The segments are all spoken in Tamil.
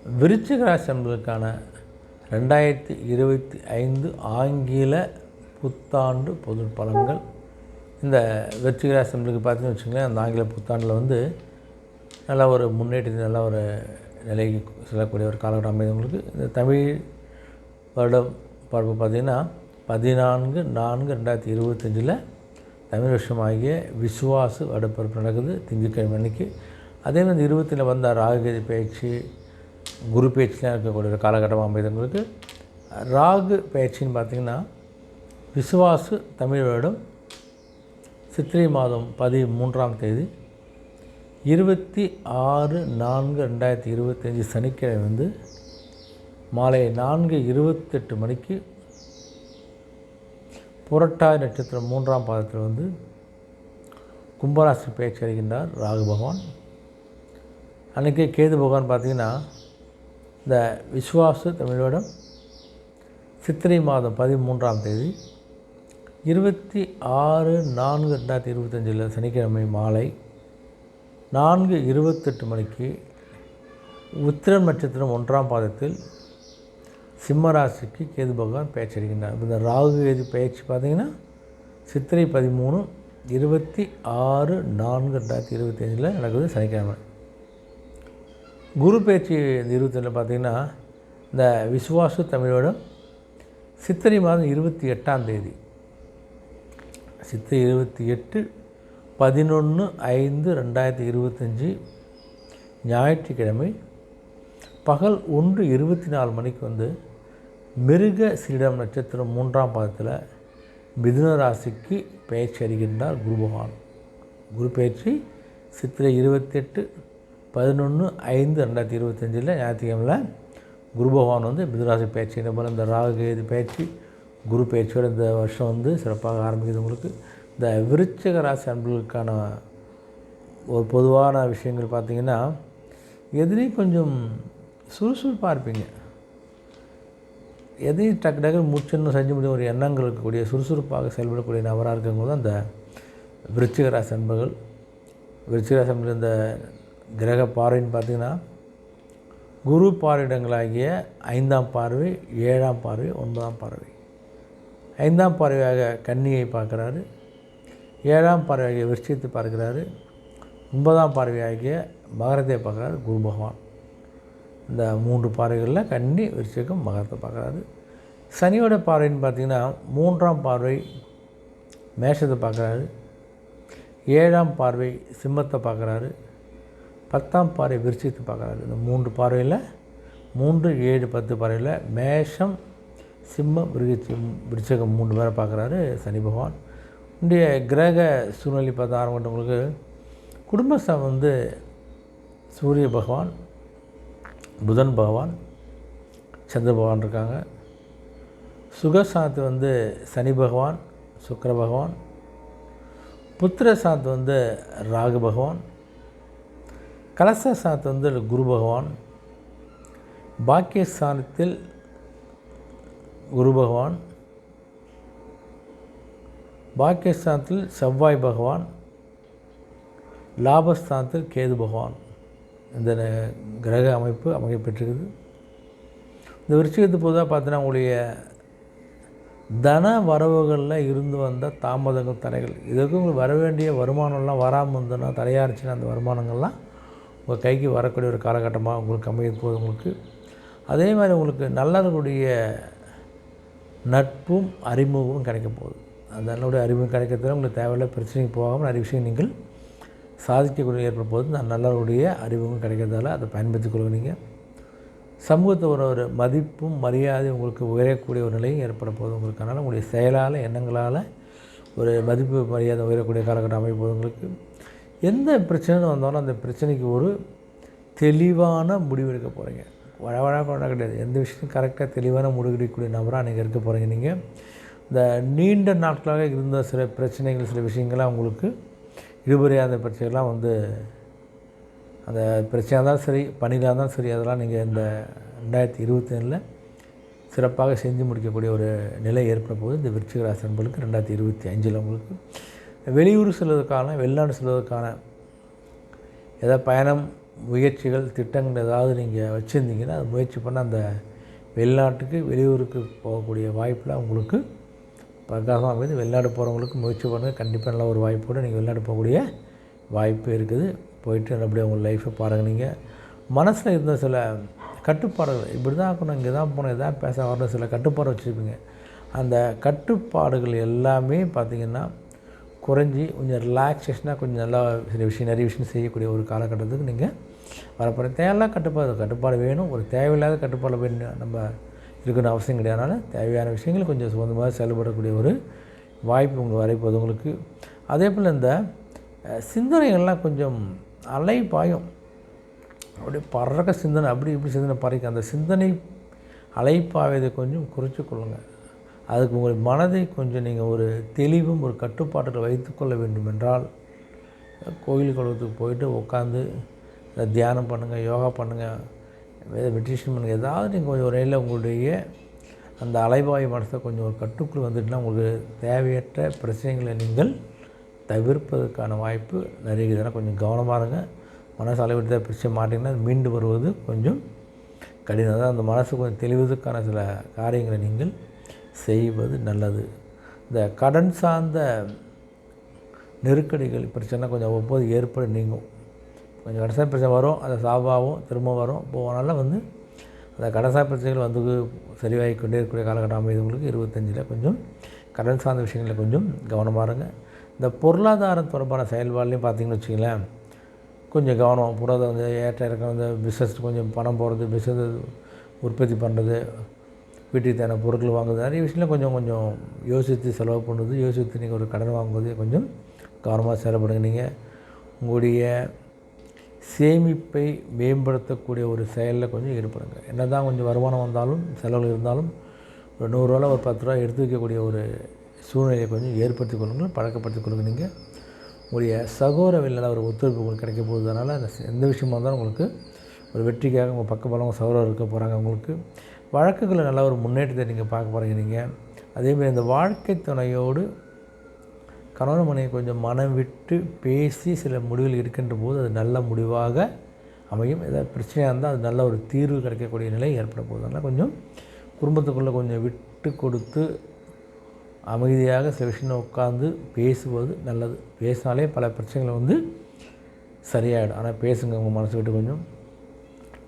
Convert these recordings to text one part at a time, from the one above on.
விருச்சிக ராசி என்பதற்கான 2025 ஆங்கில புத்தாண்டு பொது பலன்கள். இந்த விருச்சிக ராசி என்பதுக்கு பார்த்தீங்கன்னு வச்சுங்களேன், அந்த ஆங்கில புத்தாண்டில் நல்ல ஒரு முன்னேற்றத்தை நல்ல ஒரு நிலைக்கு செல்லக்கூடிய ஒரு காலகட்டம் அமைந்தவங்களுக்கு. இந்த தமிழ் வருடம் பருவம் பார்த்திங்கன்னா 14/4/2025 தமிழ் வருஷம் ஆகிய விசுவாசு வருடப்பிறப்பு நடக்குது திங்கட்கிழமை அன்னைக்கு. அதே மாதிரி 20 வந்த ராகுகேது பயிற்சி, குரு பயிற்சிலாம் இருக்கக்கூடிய ஒரு காலகட்டமாக அமைந்தவங்களுக்கு. ராகு பயிற்சின்னு பார்த்திங்கன்னா விசுவாசு தமிழ் வருடம் சித்திரை மாதம் 13ஆம் தேதி 26/4/2025 சனிக்கிழமை மாலை 4:28 மணிக்கு புரட்டாதி நட்சத்திரம் 3ஆம் பாதத்தில் கும்பராசி பயிற்சி அடைகின்றார் ராகு பகவான். அன்றைக்கே கேது பகவான் பார்த்திங்கன்னா இந்த விஸ்வாசு தமிழ் வருடம் சித்திரை மாதம் 13ஆம் தேதி 26/4/2025 சனிக்கிழமை மாலை 4:28 மணிக்கு உத்திரம் நட்சத்திரம் 1ஆம் பாதத்தில் சிம்ம ராசிக்கு கேது பகவான் பயிற்சி அடைகின்றார். இந்த ராகு கேது பயிற்சி பார்த்திங்கன்னா சித்திரை 13 26/4/2025 நடக்குது சனிக்கிழமை. குரு பயிற்சி 22 பார்த்திங்கன்னா இந்த விசுவாசு தமிழ் வருடம் சித்திரை மாதம் 28ஆம் தேதி சித்திரை 28/11/5/2025 ஞாயிற்றுக்கிழமை பகல் 1:24 மணிக்கு மிருக சீடம் நட்சத்திரம் 3ஆம் பாதத்தில் மிதுன ராசிக்கு பயிற்சி அடைகின்றார் குரு பகவான். குரு பயிற்சி சித்திரை 28/11/5/2025 ஞாயிற்றுக்கிழமையில் குரு பகவான் மிதுன ராசி பயிற்சி. போல் இந்த ராகு கேது பயிற்சி குரு பயிற்சியோடு இந்த வருஷம் சிறப்பாக ஆரம்பிக்குது. உங்களுக்கு இந்த விருச்சிக ராசி அன்பர்களுக்கான ஒரு பொதுவான விஷயங்கள் பார்த்திங்கன்னா, எதிரையும் கொஞ்சம் சுறுசுறுப்பாக இருப்பீங்க. எதையும் டக்கு டக்கு முடிச்சுன்னு செஞ்சு முடியும் ஒரு எண்ணங்கள் இருக்கக்கூடிய சுறுசுறுப்பாக செயல்படக்கூடிய நபராக இருக்கும்போது அந்த விருச்சிக ராசி அன்பர்கள். விருச்சிக ராசி அன்பர்கள் இந்த கிரக பார்வைன்னு பார்த்திங்கன்னா குரு பார்வையிடங்களாகிய 5ஆம் பார்வை, 7ஆம் பார்வை, 9ஆம் பார்வை. 5ஆம் பார்வையாக கன்னியை பார்க்குறாரு, 7ஆம் பார்வையாகிய விருச்சிகத்தை பார்க்குறாரு, 9ஆம் பார்வையாகிய மகரத்தை பார்க்குறாரு குரு பகவான். இந்த 3 பார்வைகளில் கன்னி, விருச்சிகம், மகரத்தை பார்க்குறாரு. சனியோட பார்வைன்னு பார்த்திங்கன்னா 3ஆம் பார்வை மேஷத்தை பார்க்குறாரு, 7ஆம் பார்வை சிம்மத்தை பார்க்குறாரு, 10ஆம் பார்வை விருச்சிகத்தை பார்க்குறாரு. இந்த 3 பார்வையில் 3, 7, 10 பார்வையில் மேஷம், சிம்மம், விருச்சிகம் 3 பேரை பார்க்குறாரு சனி பகவான். இன்றைய கிரக சூழ்நிலை பார்த்து ஆரம்பிட்டவங்களுக்கு குடும்பஸ்தானம் சூரிய பகவான், புதன் பகவான், சந்திர பகவான் இருக்காங்க. சுகசாந்தி சனி பகவான், சுக்கிர பகவான். புத்திரசாந்தி ராகு பகவான். கலசசாந்தி குரு பகவான். பாக்கியஸ்தானத்தில் குரு பகவான், பாக்கியஸ்தானத்தில் செவ்வாய் பகவான், லாபஸ்தானத்தில் கேது பகவான். இந்த கிரக அமைப்பு அமைக்கப்பட்டிருக்குது. இந்த விருச்சிகத்து பொதுவாக பார்த்தீங்கன்னா உங்களுடைய தன வரவுகளில் இருந்து வந்த தாமதங்கள், தடைகள், இதற்கு உங்களுக்கு வர வேண்டிய வருமானம்லாம் வராமல் இருந்ததுன்னா, தடையாக இருந்துச்சுன்னா அந்த வருமானங்கள்லாம் உங்கள் கைக்கு வரக்கூடிய ஒரு காலகட்டமாக உங்களுக்கு அமைய போது. உங்களுக்கு அதே மாதிரி உங்களுக்கு நல்லவர்களுடைய நட்பும் அறிமுகமும் கிடைக்க போகுது. அந்த நல்லுடைய அறிமுகம் கிடைக்கிறதுல உங்களுக்கு தேவையில்லை பிரச்சனைக்கு போகாமல் நிறைய விஷயம் நீங்கள் சாதிக்கக்கூடிய ஏற்படும் போது அந்த நல்லவருடைய அறிமுகம் கிடைக்கிறதால அதை பயன்படுத்திக் கொள்வீங்க. சமூகத்தை ஒரு மதிப்பும் மரியாதையும் உங்களுக்கு உயரக்கூடிய ஒரு நிலையும் ஏற்பட போகுது உங்களுக்கு. அதனால் உங்களுடைய செயலால், எண்ணங்களால் ஒரு மதிப்பு மரியாதை உயரக்கூடிய காலகட்டம் அமைய போகுது உங்களுக்கு. எந்த பிரச்சனைன்னு வந்தாலும் அந்த பிரச்சனைக்கு ஒரு தெளிவான முடிவு எடுக்க போகிறீங்க. வழவழாக கிடையாது. எந்த விஷயத்தையும் கரெக்டாக தெளிவான முடிவெடுக்கக்கூடிய நபராக நீங்கள் இருக்க போகிறீங்க. நீங்கள் இந்த நீண்ட நாட்களாக இருந்த சில பிரச்சனைகள், சில விஷயங்கள்லாம் உங்களுக்கு இழுபறியாத பிரச்சனைகள்லாம் அந்த பிரச்சனையாக இருந்தாலும் சரி, பணியாக இருந்தாலும் சரி, அதெல்லாம் நீங்கள் இந்த 2027 சிறப்பாக செஞ்சு முடிக்கக்கூடிய ஒரு நிலை ஏற்பட போது இந்த விருச்சிக ராசி நண்பர்களுக்கு 2025 உங்களுக்கு வெளியூர் செல்வதற்கான, வெளிநாடு செல்வதற்கான ஏதாவது பயணம் முயற்சிகள், திட்டங்கள் ஏதாவது நீங்கள் வச்சுருந்தீங்கன்னா அது முயற்சி பண்ண அந்த வெளிநாட்டுக்கு, வெளியூருக்கு போகக்கூடிய வாய்ப்பெலாம் உங்களுக்கு பிரகாசமாக அமைது. வெளிநாடு போகிறவங்களுக்கு முயற்சி பண்ணுங்கள். கண்டிப்பாக நல்ல ஒரு வாய்ப்போடு நீங்கள் வெளிநாடு போகக்கூடிய வாய்ப்பு இருக்குது. போயிட்டு நல்லபடியாக உங்கள் லைஃப்பை பாருங்கள். நீங்கள் மனசில் இருந்த சில கட்டுப்பாடுகள், இப்படி தான் இருக்கணும், இங்கே தான் போகணும், இதான் பேச வரணும், சில கட்டுப்பாடு வச்சுருப்பீங்க. அந்த கட்டுப்பாடுகள் எல்லாமே பார்த்திங்கன்னா குறைஞ்சி கொஞ்சம் ரிலாக்ஸேஷனாக கொஞ்சம் நல்லா நிறைய விஷயம் செய்யக்கூடிய ஒரு காலகட்டத்துக்கு நீங்கள் வரப்போகிற. தேவையில்லாத கட்டுப்பாடு வேணும். ஒரு தேவையில்லாத கட்டுப்பாடு வேணும் நம்ம இருக்கணும் அவசியம் கிடையாது. அதனால் தேவையான விஷயங்கள் கொஞ்சம் சொந்தமாக செயல்படக்கூடிய ஒரு வாய்ப்பு உங்களுக்கு வரப்போகுது உங்களுக்கு. அதே போல் இந்த சிந்தனைகள்லாம் கொஞ்சம் அலைப்பாயும், அப்படியே பறக்க சிந்தனை, அப்படி இப்படி சிந்தனை பறக்க, அந்த சிந்தனை அலைப்பாவதை கொஞ்சம் குறைச்சி கொள்ளுங்கள். அதுக்கு உங்கள் மனதை கொஞ்சம் நீங்கள் ஒரு தெளிவும் ஒரு கட்டுப்பாட்டில் வைத்துக்கொள்ள வேண்டும் என்றால் கோயில் குளத்துக்கு போயிட்டு உட்காந்து தியானம் பண்ணுங்கள், யோகா பண்ணுங்கள், மெடிடேஷன் பண்ணுங்கள். ஏதாவது நீங்கள் கொஞ்சம் ஒரு நேரில் உங்களுடைய அந்த அலைபாய் மனசை கொஞ்சம் ஒரு கட்டுக்குள் வந்துட்டுனா உங்களுக்கு தேவையற்ற பிரச்சனைகளை நீங்கள் தவிர்ப்பதற்கான வாய்ப்பு நிறைய இருக்குதுன்னா கொஞ்சம் கவனமாக இருங்க. மனசு அளவிட்டு தான் பிரச்சனை மாட்டிங்கன்னா மீண்டு வருவது கொஞ்சம் கடினம். தான் அந்த மனசு கொஞ்சம் தெளிவதற்கான சில காரியங்களை நீங்கள் செய்வது நல்லது. இந்த கடன் சார்ந்த நெருக்கடிகள் பிரச்சனை கொஞ்சம் ஒவ்வொரு ஏற்பட நீங்கும். கொஞ்சம் கடைசி பிரச்சனை வரும், அதை சால்வாகவும் திரும்ப வரும் போகனால அந்த கடைசி பிரச்சனைகள் சரியாகி கொண்டே இருக்கக்கூடிய காலகட்டம் அமைதவங்களுக்கு 25 கொஞ்சம் கடன் சார்ந்த விஷயங்களில் கொஞ்சம் கவனமாக இருங்க. இந்த பொருளாதாரம் தொடர்பான செயல்பாடுலையும் பார்த்திங்கன்னு வச்சுங்களேன், கொஞ்சம் கவனம். பொருளாதாரம் ஏற்ற இறக்கம், இந்த பிஸ்னஸ் கொஞ்சம் பணம் போகிறது, பிஸ்னஸ் உற்பத்தி பண்ணுறது, வீட்டுக்கு தேவையான பொருட்கள் வாங்குறது, நிறைய விஷயத்தில் கொஞ்சம் யோசித்து செலவு பண்ணுறது, யோசித்து நீங்கள் ஒரு கடன் வாங்குவது கொஞ்சம் கவனமாக செயல்படுங்க. நீங்கள் உங்களுடைய சேமிப்பை மேம்படுத்தக்கூடிய ஒரு செயலில் கொஞ்சம் ஈடுபடுங்க. என்ன தான் கொஞ்சம் வருமானம் வந்தாலும் செலவுகள் இருந்தாலும் ஒரு 100 ரூபா ஒரு 10 ரூபா எடுத்து வைக்கக்கூடிய ஒரு சூழ்நிலையை கொஞ்சம் ஏற்படுத்தி கொள்ளுங்கள், பழக்கப்படுத்தி கொள்ளுங்கள். நீங்கள் உங்களுடைய சகோதரவில் ஒரு ஒத்துழைப்பு உங்களுக்கு கிடைக்க போகுதுனால எந்த விஷயமா இருந்தாலும் உங்களுக்கு ஒரு வெற்றிக்காக உங்கள் பக்கபலம் சகோதரர் இருக்க போகிறாங்க. உங்களுக்கு வழக்குகளில் நல்ல ஒரு முன்னேற்றத்தை நீங்கள் பார்க்க போகிறீங்க. நீங்கள் அதேமாதிரி இந்த வாழ்க்கை துணையோடு கணவன் மனைவி கொஞ்சம் மனம் விட்டு பேசி சில முடிவுகள் இருக்கின்ற போது அது நல்ல முடிவாக அமையும். ஏதாவது பிரச்சனையாக இருந்தால் அது நல்ல ஒரு தீர்வு கிடைக்கக்கூடிய நிலை ஏற்பட போகுது. அதனால் கொஞ்சம் குடும்பத்துக்குள்ளே கொஞ்சம் விட்டு கொடுத்து அமைதியாக சில விஷயம் உட்காந்து பேசுவது நல்லது. பேசினாலே பல பிரச்சனைகளை சரியாயிடும். ஆனால் பேசுங்க உங்கள் மனசு விட்டு. கொஞ்சம்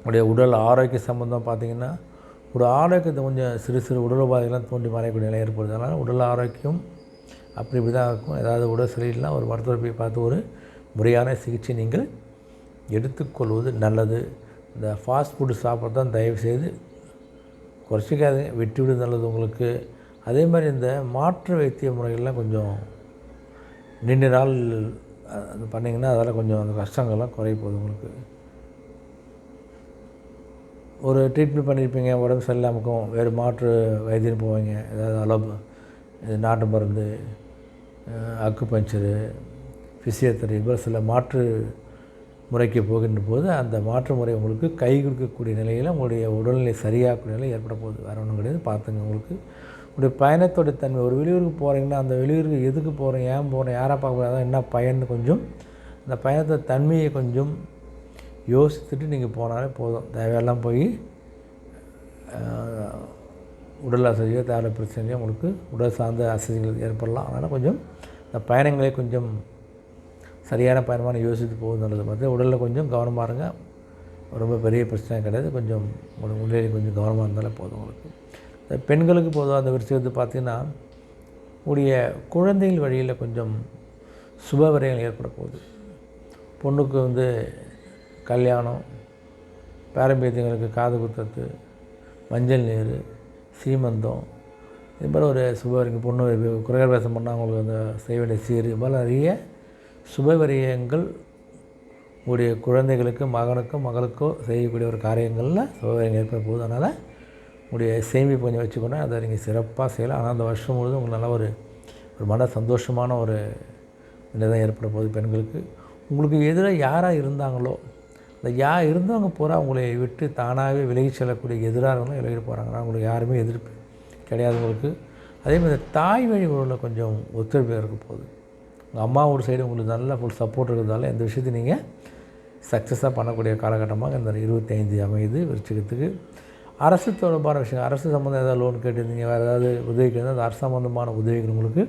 உடைய உடல் ஆரோக்கிய சம்பந்தம் பார்த்திங்கன்னா ஒரு ஆரோக்கியத்தை கொஞ்சம் சிறு சிறு உடல் உபாதைகள்லாம் தோண்டி மறையக்கூடிய நிலை ஏற்படுது. அதனால் உடல் ஆரோக்கியம் இப்படி தான் இருக்கும். ஏதாவது உடல் சரியில்லைனா ஒரு மருத்துவரை போய் பார்த்து ஒரு முறையான சிகிச்சை நீங்கள் எடுத்துக்கொள்வது நல்லது. இந்த ஃபாஸ்ட் ஃபுட்டு சாப்பிட்றது தான் தயவுசெய்து குறைச்சிக்காதுங்க, விட்டுவிடுது நல்லது உங்களுக்கு. அதே மாதிரி இந்த மாற்று வைத்திய முறைகள்லாம் கொஞ்சம் நீண்ட நாள் அது பண்ணிங்கன்னா அதெல்லாம் கொஞ்சம் அந்த கஷ்டங்கள்லாம் குறைய போகுது உங்களுக்கு. ஒரு ட்ரீட்மெண்ட் பண்ணியிருப்பீங்க, உடம்பு சரியில்லாமக்கும் வேறு மாற்று வைத்தியம் போவீங்க, ஏதாவது நாட்டு மருந்து, அக்குபஞ்சரு, ஃபிசியோதெரபி இப்போ சில மாற்று முறைக்கு போகின்ற போது அந்த மாற்று முறை உங்களுக்கு கை கொடுக்கக்கூடிய நிலையில் உங்களுடைய உடல்நிலை சரியாகக்கூடிய நிலை ஏற்பட போகுது. வேறு ஒன்றும் கிடையாது. பார்த்துங்க. உங்களுக்கு உங்களுடைய பயணத்தோடைய தன்மை, ஒரு வெளியூருக்கு போகிறீங்கன்னா அந்த வெளியூருக்கு எதுக்கு போகிறேன், ஏன் போகிறேன், யாரை பார்க்க போகிறேன், என்ன பயன்னு கொஞ்சம் அந்த பயணத்தோட தன்மையை கொஞ்சம் யோசித்துட்டு நீங்கள் போனாலே போதும். தேவையெல்லாம் போய் உடல் அசதியோ தேவை பிரச்சனையோ உங்களுக்கு உடல் சார்ந்த அசதிகள் ஏற்படலாம். அதனால் கொஞ்சம் இந்த பயணங்களை கொஞ்சம் சரியான பயணமான யோசித்து போகுது நல்லது. மற்ற உடலில் கொஞ்சம் கவனமாக இருங்க. ரொம்ப பெரிய பிரச்சனை கிடையாது. கொஞ்சம் உடலில் கொஞ்சம் கவனமாக இருந்தாலே போதும் உங்களுக்கு. இந்த பெண்களுக்கு பொதுவாக அந்த விஷயத்தை பார்த்திங்கன்னா உடைய குழந்தைகள் வழியில் கொஞ்சம் சுப விரயங்கள் ஏற்பட போகுது. பொண்ணுக்கு கல்யாணம், பேரம்பேத்தியங்களுக்கு காது குத்துறது, மஞ்சள் நீர், சீமந்தம், இது மாதிரி ஒரு சுபவரியம், பொண்ணு குரகர்வேசம் பண்ணால் அவங்களுக்கு அந்த செய்ய வேண்டிய சீர், இது மாதிரி நிறைய சுபவரியங்கள் உங்களுடைய குழந்தைகளுக்கு, மகனுக்கும் மகளுக்கோ செய்யக்கூடிய ஒரு காரியங்களில் சுபவரியம் ஏற்பட போகுது. அதனால் உங்களுடைய சேமிப்பு கொஞ்சம் வச்சுக்கொண்டா அதை நீங்கள் சிறப்பாக செய்யலாம். ஆனால் அந்த வருஷம் முழுவதும் உங்களுக்கு நல்ல ஒரு மன சந்தோஷமான ஒரு நிலை தான் ஏற்பட போகுது. பெண்களுக்கு உங்களுக்கு எதிராக யாராக இருந்தாங்களோ அந்த இருந்தவங்க பூரா உங்களை விட்டு தானாகவே விலகி செல்லக்கூடிய எதிராகவும் விலகிட்டு போகிறாங்கன்னா உங்களுக்கு யாருமே எதிர்ப்பு கிடையாது உங்களுக்கு. அதேமாதிரி தாய் வழி உறவில் கொஞ்சம் ஒத்துழைப்பு இருக்க போகுது. உங்கள் அம்மாவோட சைடு உங்களுக்கு நல்ல ஃபுல் சப்போர்ட் இருக்கிறதால எந்த விஷயத்தையும் நீங்கள் சக்ஸஸாக பண்ணக்கூடிய காலகட்டமாக இந்த 25 அமையுது விருச்சிகத்துக்கு. அரசு தொடர்பான விஷயம், அரசு சம்மந்தம் ஏதாவது லோன் கேட்டிருந்தீங்க, வேறு ஏதாவது உதவி கேட்டால் அந்த அரசு சம்மந்தமான உதவிகள் உங்களுக்கு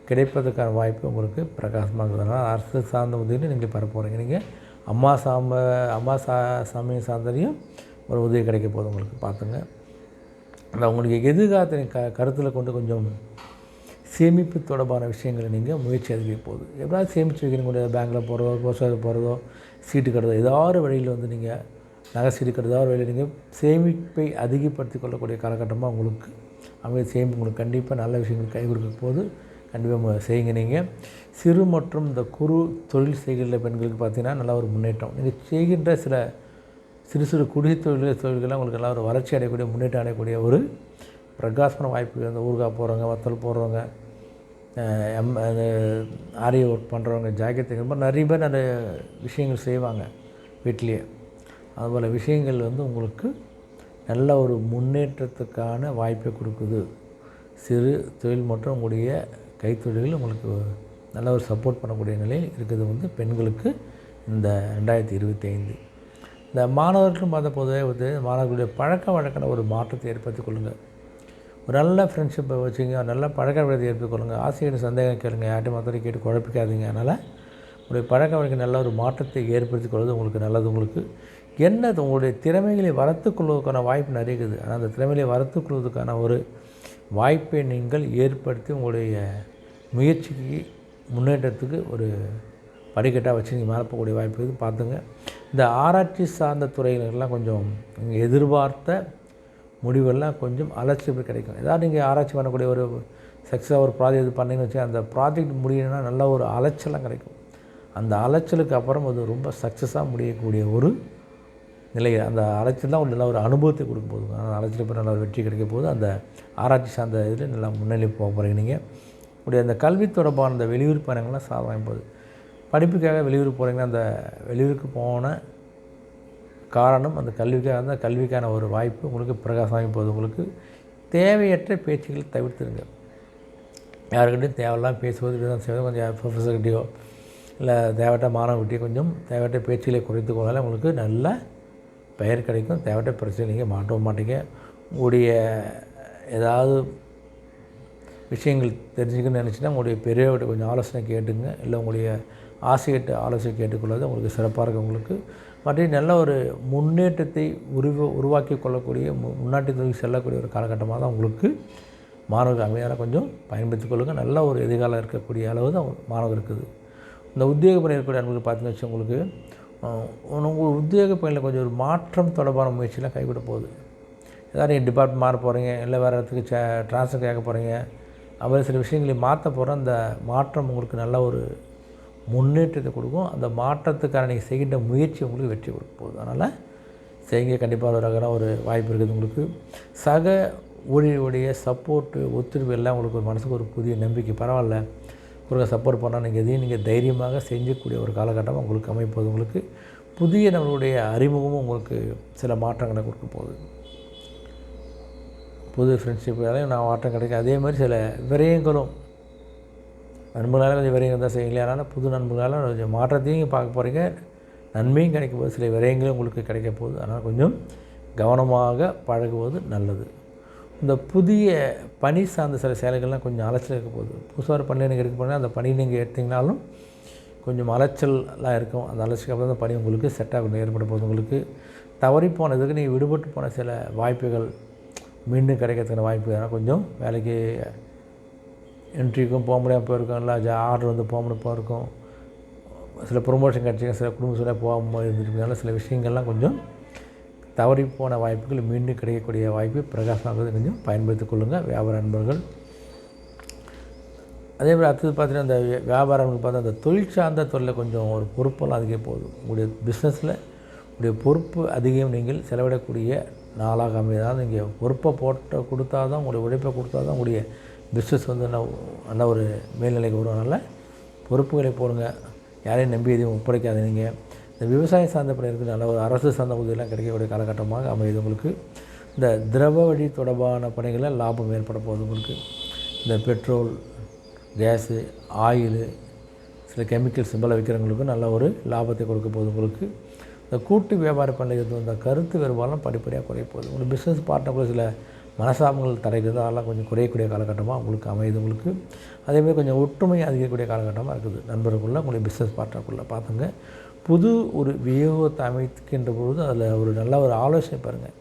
கிடைப்பதற்கான வாய்ப்பு உங்களுக்கு பிரகாசமாக இருக்கிறதுனால அரசு சார்ந்த உதவியும் நீங்கள் பெற போகிறீங்க. நீங்கள் அம்மா சாமி சார்ந்ததையும் ஒரு உதவி கிடைக்க போகுது உங்களுக்கு. பார்த்துங்க, அந்த உங்களுக்கு எதிர்காலத்தை கருத்தில் கொண்டு கொஞ்சம் சேமிப்பு தொடர்பான விஷயங்களை நீங்கள் முயற்சி அதிகரிக்க போகுது. எப்படியாவது சேமித்து வைக்கணும் கூட, பேங்க்கில் போகிறதோ, போஸ்ட் ஆஃபீஸ் போகிறதோ, சீட்டு கட்டுறதோ, ஏதாவது வழியில் வந்து நீங்கள் நகை சீட்டு கட்டுறதோ வழியில் நீங்கள் சேமிப்பை அதிகப்படுத்தி கொள்ளக்கூடிய காலகட்டமாக உங்களுக்கு அமைதி. சேமிப்பு உங்களுக்கு கண்டிப்பாக நல்ல விஷயங்கள் கை கொடுக்க போது கண்டிப்பாக செய்யுங்க. நீங்கள் சிறு மற்றும் இந்த குறு தொழில் செய்கிற பெண்களுக்கு பார்த்தீங்கன்னா நல்ல ஒரு முன்னேற்றம். நீங்கள் செய்கின்ற சில சிறு சிறு குடிசை தொழில்கள்லாம் உங்களுக்கு எல்லாம் ஒரு வளர்ச்சி அடையக்கூடிய, முன்னேற்றம் அடையக்கூடிய ஒரு பிரகாசமான வாய்ப்பு. இந்த ஊறுகாய் போடுறவங்க, வத்தல் போடுறவங்க, ஆரி ஒர்க் பண்ணுறவங்க, ஜாக்கெட் தைக்கிற நிறைய பேர் நிறைய விஷயங்கள் செய்வாங்க வீட்டிலையே. அதுபோல் விஷயங்கள் வந்து உங்களுக்கு நல்ல ஒரு முன்னேற்றத்துக்கான வாய்ப்பை கொடுக்குது. சிறு தொழில் மற்றும் உங்களுடைய கைத்தொழில்கள் உங்களுக்கு நல்ல ஒரு சப்போர்ட் பண்ணக்கூடிய நிலையில் இருக்குது வந்து பெண்களுக்கு இந்த 2025. இந்த மாணவர்களும் பார்த்த பொதுவே மாணவர்களுடைய பழக்க வழக்கான ஒரு மாற்றத்தை ஏற்படுத்தி கொள்ளுங்கள். ஒரு நல்ல ஃப்ரெண்ட்ஷிப்பை வச்சுங்க, நல்ல பழக்க வழக்கத்தை ஏற்படுத்திக் கொள்ளுங்கள். ஆசிரியர் சந்தேகம் கேளுங்க, யார்ட்டும் மற்றவரை கேட்டு குழப்பிக்காதீங்க. அதனால் உங்களுடைய பழக்க வழக்கம் நல்ல ஒரு மாற்றத்தை ஏற்படுத்தி கொள்வது உங்களுக்கு நல்லது. உங்களுக்கு என்னது உங்களுடைய திறமைகளை வளர்த்துக்கொள்வதற்கான வாய்ப்பு நிறைய இருக்குது. ஆனால் அந்த திறமைகளை வளர்த்துக்கொள்வதற்கான ஒரு வாய்ப்பை நீங்கள் ஏற்படுத்தி உங்களுடைய முயற்சிக்கு முன்னேற்றத்துக்கு ஒரு படிக்கட்டாக வச்சு நீங்கள் மேலே போகக்கூடிய வாய்ப்பு இருக்குது. பார்த்துங்க, இந்த ஆராய்ச்சி சார்ந்த துறைகளெல்லாம் கொஞ்சம் நீங்கள் எதிர்பார்த்த முடிவெல்லாம் கொஞ்சம் அலட்சியம் கிடைக்கும். ஏதாவது நீங்கள் ஆராய்ச்சி பண்ணக்கூடிய ஒரு சக்ஸஸாக ஒரு ப்ராஜெக்ட் இது பண்ணிங்கன்னு வச்சு அந்த ப்ராஜெக்ட் முடியணும்னா நல்ல ஒரு அலைச்சலாம் கிடைக்கும். அந்த அலைச்சலுக்கு அப்புறம் அது ரொம்ப சக்ஸஸாக முடியக்கூடிய ஒரு நிலை. அந்த அலைச்சல் தான் ஒரு நல்ல ஒரு அனுபவத்தை கொடுக்க போகுது. அந்த அலைச்சல் நல்ல ஒரு வெற்றி கிடைக்க போகுது. அந்த ஆராய்ச்சி சார்ந்த இதில் நல்லா முன்னேறி போக போகிறீங்க. நீங்கள் உடைய அந்த கல்வி தொடர்பான அந்த வெளியூர் பயணங்கள்லாம் சாதகம் போகுது. படிப்புக்காக வெளியூர் போகிறீங்கன்னா அந்த வெளியூருக்கு போன காரணம் அந்த கல்விக்காக இருந்தால் கல்விக்கான ஒரு வாய்ப்பு உங்களுக்கு பிரகாசமாகி போகுது. உங்களுக்கு தேவையற்ற பேச்சுக்களை தவிர்த்துருங்க. யாருக்கிட்டையும் தேவையெல்லாம் பேசுவது விதம் செய்வது கொஞ்சம் ப்ரொஃபஸர்கிட்டையோ இல்லை தேவையற்ற மாணவர்கிட்டையோ கொஞ்சம் தேவையற்ற பேச்சுகளை குறைத்து கொண்டாலே உங்களுக்கு நல்ல பெயர் கிடைக்கும். தேவையற்ற பிரச்சனை நீங்கள் மாட்டவும் மாட்டீங்க. உங்களுடைய ஏதாவது விஷயங்கள் தெரிஞ்சுக்கணும்னு நினச்சின்னா உங்களுடைய பெரியவர்கிட்ட கொஞ்சம் ஆலோசனை கேட்டுங்க. இல்லை உங்களுடைய ஆசிரியர்கிட்ட ஆலோசனை கேட்டுக்கொள்வது உங்களுக்கு சிறப்பாக இருக்கும். உங்களுக்கு மற்ற நல்ல ஒரு முன்னேற்றத்தை உருவாக்கி கொள்ளக்கூடிய முன்னாடி செல்லக்கூடிய ஒரு காலகட்டமாக தான் உங்களுக்கு மாணவர்கள் அமைதியாக கொஞ்சம் பயன்படுத்திக் கொள்ளுங்கள். நல்ல ஒரு எதிர்காலம் இருக்கக்கூடிய அளவு தான் மாணவர் இருக்குது. இந்த உத்தியோக பணி இருக்கக்கூடிய அன்பர்கள் பார்த்தீங்கன்னு வச்சு உங்களுக்கு உங்கள் உத்தியோக பணியில் கொஞ்சம் ஒரு மாற்றம் தொடர்பான முயற்சியெலாம் கைவிட போகுது. ஏதாவது நீங்கள் டிபார்ட்மெண்ட் மாற போகிறீங்க, இல்லை வேறு இடத்துக்கு ட்ரான்ஸ்ஃபர் கேட்க போகிறீங்க, அப்புறம் சில விஷயங்களை மாற்ற போகிற அந்த மாற்றம் உங்களுக்கு நல்ல ஒரு முன்னேற்றத்தை கொடுக்கும். அந்த மாற்றத்துக்கான நீங்கள் செய்கின்ற முயற்சி உங்களுக்கு வெற்றி கொடுக்க போகுது. அதனால் செய்யுங்க, கண்டிப்பாக ஒரு வாய்ப்பு இருக்குது. உங்களுக்கு சக ஊழியருடைய சப்போர்ட்டு ஒத்துழைப்பு எல்லாம் உங்களுக்கு ஒரு மனசுக்கு ஒரு புதிய நம்பிக்கை. பரவாயில்ல, ஒரு சப்போர்ட் பண்ணால் நீங்கள் எதையும் நீங்கள் தைரியமாக செஞ்சக்கூடிய ஒரு காலகட்டமாக உங்களுக்கு அமைப்போது. உங்களுக்கு புதிய நம்மளுடைய அறிமுகமும் உங்களுக்கு சில மாற்றங்களை கொடுக்க போகுது. புது ஃப்ரெண்ட்ஷிப்பாலையும் நான் மாற்றம் கிடைக்கும். அதே மாதிரி சில விரயங்களும் நண்பர்களால் கொஞ்சம் விரயங்கள் தான் செய்யுங்களே. அதனால் புது நண்பர்களால் கொஞ்சம் மாற்றத்தையும் பார்க்க போகிறீங்க, நன்மையும் கிடைக்க போகுது, சில விரயங்களும் உங்களுக்கு கிடைக்க போகுது. அதனால் கொஞ்சம் கவனமாக பழகுவது நல்லது. இந்த புதிய பணி சார்ந்த சில சேலைகள்லாம் கொஞ்சம் அலைச்சல் இருக்க போகுது. புதுசாக ஒரு பணி நீங்கள் எடுக்க போனால் அந்த பணி நீங்கள் எடுத்திங்கனாலும் கொஞ்சம் அலைச்சல்லாம் இருக்கும். அந்த அலைச்சலுக்கு அப்புறம் அந்த பணி உங்களுக்கு செட்டாக ஏற்பட போகுது. உங்களுக்கு தவறி போனதுக்கு நீங்கள் விடுபட்டு போன சில வாய்ப்புகள் மீண்டும் கிடைக்கிறதுக்கான வாய்ப்பு. அதனால் கொஞ்சம் வேலைக்கு இன்டர்வியூக்கும் போக முடியாமல் போயிருக்கோம், இல்லை ஆர்டர் வந்து போக முடியாமல் போயிருக்கும், சில ப்ரொமோஷன் கிடச்சிங்க, சில குடும்ப சூழலாக போகாமல் இருந்துருக்கனால சில விஷயங்கள்லாம் கொஞ்சம் தவறி போன வாய்ப்புகள் மீண்டும் கிடைக்கக்கூடிய வாய்ப்பு பிரகாசமாக கொஞ்சம் பயன்படுத்திக் கொள்ளுங்கள் வியாபார நண்பர்கள். அதே மாதிரி அடுத்தது பார்த்தீங்கன்னா அந்த வியாபாரங்கள் பார்த்தா அந்த தொழில் சார்ந்த தொழிலில் கொஞ்சம் ஒரு பொறுப்பெல்லாம் அதிகம் போகுது. உங்களுடைய பிஸ்னஸில் உங்களுடைய பொறுப்பு அதிகம் நீங்கள் செலவிடக்கூடிய நாளாக அமைதால் நீங்கள் பொறுப்பை கொடுத்தா தான் உங்களுடைய உழைப்பை கொடுத்தா தான் உங்களுடைய பிஸ்னஸ் வந்து நல்ல ஒரு மேல்நிலைக்கு வரும். அதனால் பொறுப்புகளை போடுங்க, யாரையும் நம்பி எதையும் ஒப்படைக்காதீங்க. இந்த விவசாயம் சார்ந்த பணிகளுக்கு நல்ல ஒரு அரசு சார்ந்த உதவியெல்லாம் கிடைக்கக்கூடிய காலகட்டமாக அமையுது. உங்களுக்கு இந்த திரவ வழி தொடர்பான பணிகளில் லாபம் ஏற்பட போகுது. உங்களுக்கு இந்த பெட்ரோல், கேஸு, ஆயிலு, சில கெமிக்கல் சிம்பலை விற்கிறவங்களுக்கும் நல்ல ஒரு லாபத்தை கொடுக்க போகுது உங்களுக்கு. இந்த கூட்டு வியாபாரம் பண்ணுறது இந்த கருத்து வேறுபாடெலாம் படிப்படியாக குறைய போகுது. உங்களுக்கு பிஸ்னஸ் பார்ட்னருக்குள்ள சில மனசாபங்கள் தடைகிறது அதெல்லாம் கொஞ்சம் குறையக்கூடிய காலகட்டமாக உங்களுக்கு அமையுது. உங்களுக்கு அதேமாதிரி கொஞ்சம் ஒற்றுமை அதிகக்கூடிய காலகட்டமாக இருக்குது. நண்பருக்குள்ளே உங்களுடைய பிஸ்னஸ் பார்ட்னருக்குள்ளே பார்த்துங்க. புது ஒரு வியோகத்தை அமைக்கின்ற பொழுது அதில் ஒரு நல்ல ஒரு ஆலோசனை பாருங்கள்.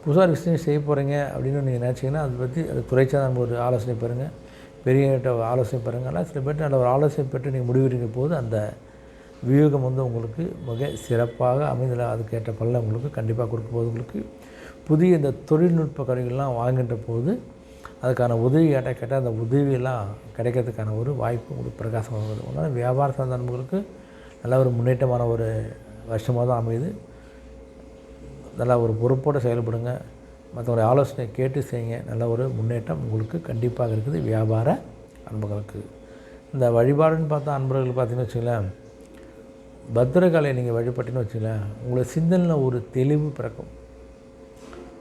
புதுசாக பிஸ்னஸ் செய்ய போகிறீங்க அப்படின்னு நீங்கள் நினச்சிங்கன்னா அதை பற்றி அது துறைச்சாக நம்ம ஒரு ஆலோசனை பாருங்கள். பெரியகிட்ட ஆலோசனை பாருங்கள். ஆனால் சில பேர்ட்டு நல்ல ஒரு ஆலோசனை பெற்று நீங்கள் முடிவெடுக்கிற போது அந்த வியூகம் உங்களுக்கு மிக சிறப்பாக அமைந்ததில் அதுக்கேற்ற பலனை உங்களுக்கு கண்டிப்பாக கொடுக்க போகுது. உங்களுக்கு புதிய இந்த தொழில்நுட்ப கருவிகள்லாம் வாங்குகின்ற போது அதுக்கான உதவி கேட்டால் அந்த உதவியெல்லாம் கிடைக்கிறதுக்கான ஒரு வாய்ப்பு உங்களுக்கு பிரகாசமாக வருது. அதனால் வியாபார சார்ந்த நண்பர்களுக்கு நல்ல ஒரு முன்னேற்றமான ஒரு வருஷமாக தான் அமையுது. நல்லா ஒரு பொறுப்போடு செயல்படுங்க. மற்றவங்களுடைய ஆலோசனை கேட்டு செய்யுங்க. நல்ல ஒரு முன்னேற்றம் உங்களுக்கு கண்டிப்பாக இருக்குது வியாபார அன்பர்களுக்கு. இந்த வழிபாடுன்னு பார்த்தா அன்பர்கள் பார்த்தீங்கன்னு வச்சுங்களேன், பத்திரகாளியை நீங்கள் வழிபட்டின்னு வச்சுங்களேன், உங்களை சிந்தனையில் ஒரு தெளிவு பிறக்கும்.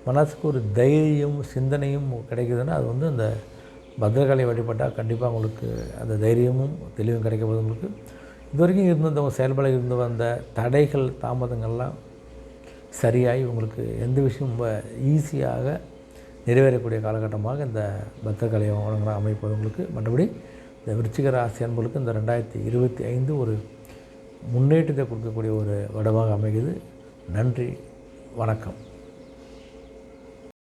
மனசுக்கு ஒரு தைரியம் சிந்தனையும் கிடைக்குதுன்னா அது அந்த பத்திரகாளியை வழிபட்டால் கண்டிப்பாக உங்களுக்கு அந்த தைரியமும் தெளிவும் கிடைக்க போது. உங்களுக்கு இது வரைக்கும் இருந்தவங்க செயல்பட இருந்து வந்த தடைகள் தாமதங்கள்லாம் சரியாகி உங்களுக்கு எந்த விஷயம் ரொம்ப ஈஸியாக நிறைவேறக்கூடிய காலகட்டமாக இந்த பத்திரகாளியை வழங்குகிற அமைப்பது உங்களுக்கு. மற்றபடி இந்த விருச்சிக ராசி அன்பர்களுக்கு இந்த 2025 ஒரு முன்னேற்றத்தை கொடுக்கக்கூடிய ஒரு வருடமாக அமைகிறது. நன்றி, வணக்கம்.